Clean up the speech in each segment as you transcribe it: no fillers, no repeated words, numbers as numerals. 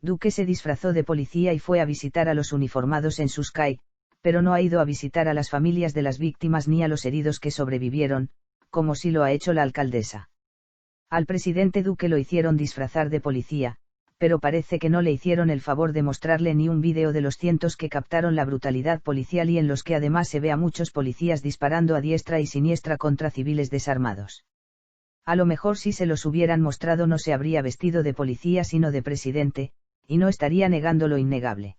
Duque se disfrazó de policía y fue a visitar a los uniformados en Suskai, pero no ha ido a visitar a las familias de las víctimas ni a los heridos que sobrevivieron, como sí lo ha hecho la alcaldesa. Al presidente Duque lo hicieron disfrazar de policía, pero parece que no le hicieron el favor de mostrarle ni un vídeo de los cientos que captaron la brutalidad policial y en los que además se ve a muchos policías disparando a diestra y siniestra contra civiles desarmados. A lo mejor si se los hubieran mostrado no se habría vestido de policía sino de presidente, y no estaría negando lo innegable.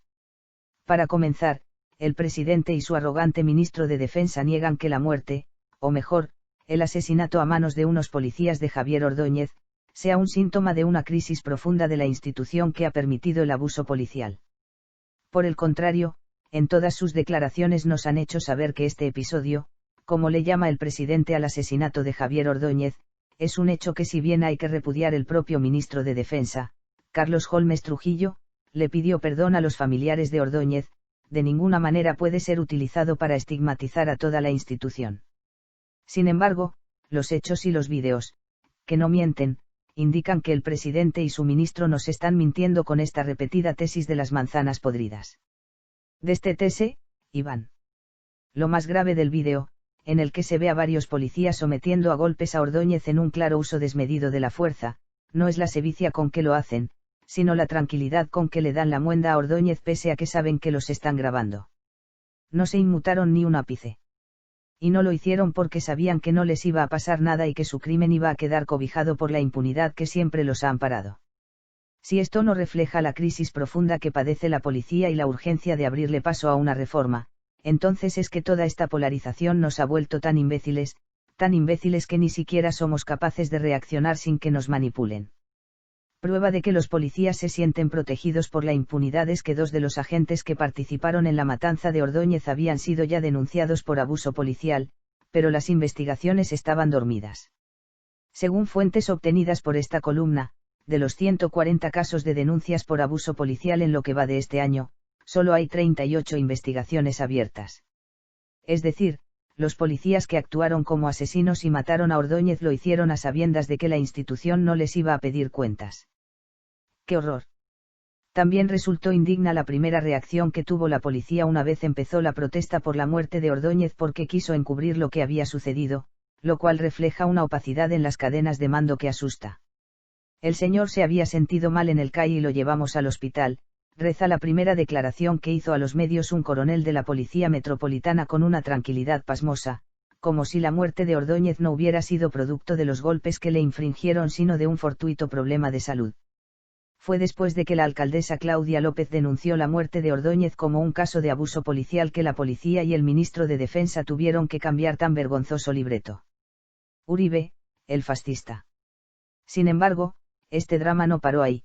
Para comenzar, el presidente y su arrogante ministro de Defensa niegan que la muerte, o mejor, el asesinato a manos de unos policías de Javier Ordóñez, sea un síntoma de una crisis profunda de la institución que ha permitido el abuso policial. Por el contrario, en todas sus declaraciones nos han hecho saber que este episodio, como le llama el presidente al asesinato de Javier Ordóñez, es un hecho que si bien hay que repudiar el propio ministro de Defensa, Carlos Holmes Trujillo, le pidió perdón a los familiares de Ordóñez, de ninguna manera puede ser utilizado para estigmatizar a toda la institución. Sin embargo, los hechos y los vídeos, que no mienten, indican que el presidente y su ministro nos están mintiendo con esta repetida tesis de las manzanas podridas. Destétese, Iván. Lo más grave del vídeo, en el que se ve a varios policías sometiendo a golpes a Ordóñez en un claro uso desmedido de la fuerza, no es la sevicia con que lo hacen, sino la tranquilidad con que le dan la muenda a Ordóñez pese a que saben que los están grabando. No se inmutaron ni un ápice. Y no lo hicieron porque sabían que no les iba a pasar nada y que su crimen iba a quedar cobijado por la impunidad que siempre los ha amparado. Si esto no refleja la crisis profunda que padece la policía y la urgencia de abrirle paso a una reforma, entonces es que toda esta polarización nos ha vuelto tan imbéciles que ni siquiera somos capaces de reaccionar sin que nos manipulen. Prueba de que los policías se sienten protegidos por la impunidad es que 2 de los agentes que participaron en la matanza de Ordóñez habían sido ya denunciados por abuso policial, pero las investigaciones estaban dormidas. Según fuentes obtenidas por esta columna, de los 140 casos de denuncias por abuso policial en lo que va de este año, solo hay 38 investigaciones abiertas. Es decir, los policías que actuaron como asesinos y mataron a Ordóñez lo hicieron a sabiendas de que la institución no les iba a pedir cuentas. ¡Qué horror! También resultó indigna la primera reacción que tuvo la policía una vez empezó la protesta por la muerte de Ordóñez porque quiso encubrir lo que había sucedido, lo cual refleja una opacidad en las cadenas de mando que asusta. El señor se había sentido mal en el CAI y lo llevamos al hospital, reza la primera declaración que hizo a los medios un coronel de la Policía Metropolitana con una tranquilidad pasmosa, como si la muerte de Ordóñez no hubiera sido producto de los golpes que le infringieron sino de un fortuito problema de salud. Fue después de que la alcaldesa Claudia López denunció la muerte de Ordóñez como un caso de abuso policial que la policía y el ministro de Defensa tuvieron que cambiar tan vergonzoso libreto. Uribe, el fascista. Sin embargo, este drama no paró ahí.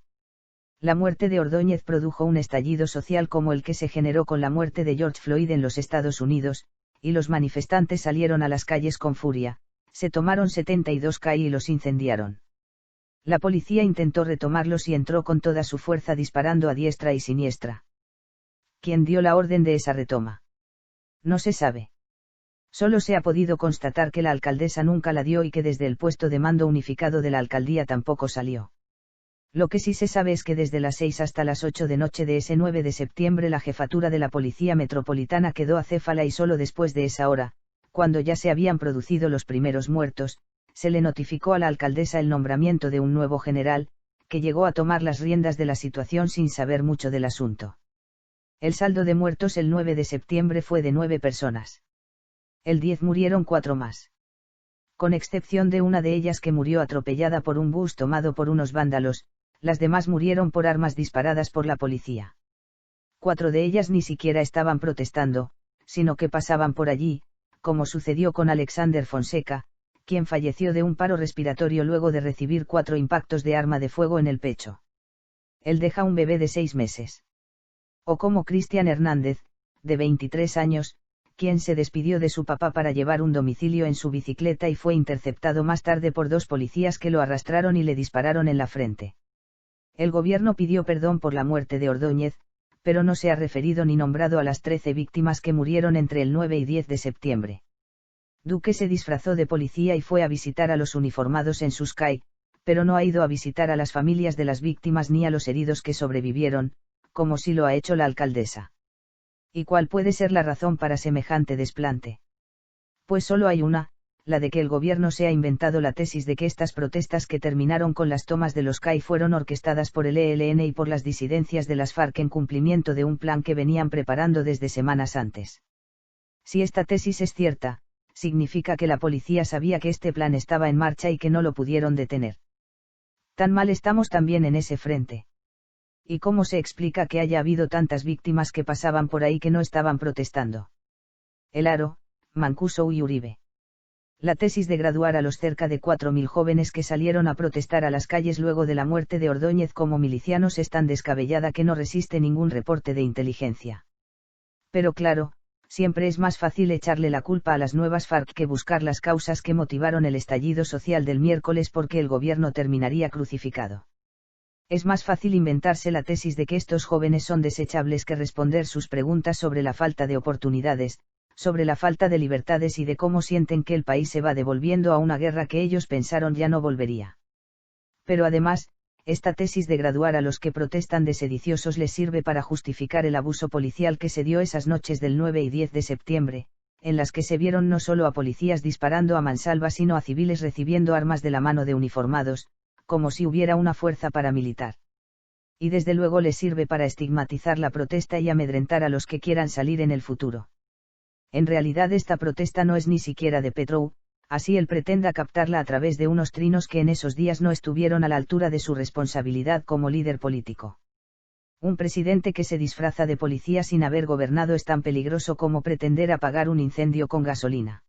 La muerte de Ordóñez produjo un estallido social como el que se generó con la muerte de George Floyd en los Estados Unidos, y los manifestantes salieron a las calles con furia, se tomaron 72 CAI y los incendiaron. La policía intentó retomarlos y entró con toda su fuerza disparando a diestra y siniestra. ¿Quién dio la orden de esa retoma? No se sabe. Solo se ha podido constatar que la alcaldesa nunca la dio y que desde el puesto de mando unificado de la alcaldía tampoco salió. Lo que sí se sabe es que desde las 6 hasta las 8 de noche de ese 9 de septiembre la jefatura de la Policía Metropolitana quedó acéfala y solo después de esa hora, cuando ya se habían producido los primeros muertos, se le notificó a la alcaldesa el nombramiento de un nuevo general, que llegó a tomar las riendas de la situación sin saber mucho del asunto. El saldo de muertos el 9 de septiembre fue de 9 personas. El 10 murieron 4 más. Con excepción de una de ellas que murió atropellada por un bus tomado por unos vándalos, las demás murieron por armas disparadas por la policía. 4 de ellas ni siquiera estaban protestando, sino que pasaban por allí, como sucedió con Alexander Fonseca, quien falleció de un paro respiratorio luego de recibir 4 impactos de arma de fuego en el pecho. Él deja un bebé de 6 meses. O como Cristian Hernández, de 23 años, quien se despidió de su papá para llevar un domicilio en su bicicleta y fue interceptado más tarde por 2 policías que lo arrastraron y le dispararon en la frente. El gobierno pidió perdón por la muerte de Ordóñez, pero no se ha referido ni nombrado a las 13 víctimas que murieron entre el 9 y 10 de septiembre. Duque se disfrazó de policía y fue a visitar a los uniformados en Suskai, pero no ha ido a visitar a las familias de las víctimas ni a los heridos que sobrevivieron, como sí lo ha hecho la alcaldesa. ¿Y cuál puede ser la razón para semejante desplante? Pues solo hay una, la de que el gobierno se ha inventado la tesis de que estas protestas que terminaron con las tomas de los CAI fueron orquestadas por el ELN y por las disidencias de las FARC en cumplimiento de un plan que venían preparando desde semanas antes. Si esta tesis es cierta, significa que la policía sabía que este plan estaba en marcha y que no lo pudieron detener. Tan mal estamos también en ese frente. ¿Y cómo se explica que haya habido tantas víctimas que pasaban por ahí que no estaban protestando? El Haro, Mancuso y Uribe. La tesis de graduar a los cerca de 4.000 jóvenes que salieron a protestar a las calles luego de la muerte de Ordóñez como milicianos es tan descabellada que no resiste ningún reporte de inteligencia. Pero claro, siempre es más fácil echarle la culpa a las nuevas FARC que buscar las causas que motivaron el estallido social del miércoles porque el gobierno terminaría crucificado. Es más fácil inventarse la tesis de que estos jóvenes son desechables que responder sus preguntas sobre la falta de oportunidades, sobre la falta de libertades y de cómo sienten que el país se va devolviendo a una guerra que ellos pensaron ya no volvería. Pero además, esta tesis de graduar a los que protestan de sediciosos les sirve para justificar el abuso policial que se dio esas noches del 9 y 10 de septiembre, en las que se vieron no solo a policías disparando a mansalva sino a civiles recibiendo armas de la mano de uniformados, como si hubiera una fuerza paramilitar. Y desde luego les sirve para estigmatizar la protesta y amedrentar a los que quieran salir en el futuro. En realidad esta protesta no es ni siquiera de Petrou, así él pretenda captarla a través de unos trinos que en esos días no estuvieron a la altura de su responsabilidad como líder político. Un presidente que se disfraza de policía sin haber gobernado es tan peligroso como pretender apagar un incendio con gasolina.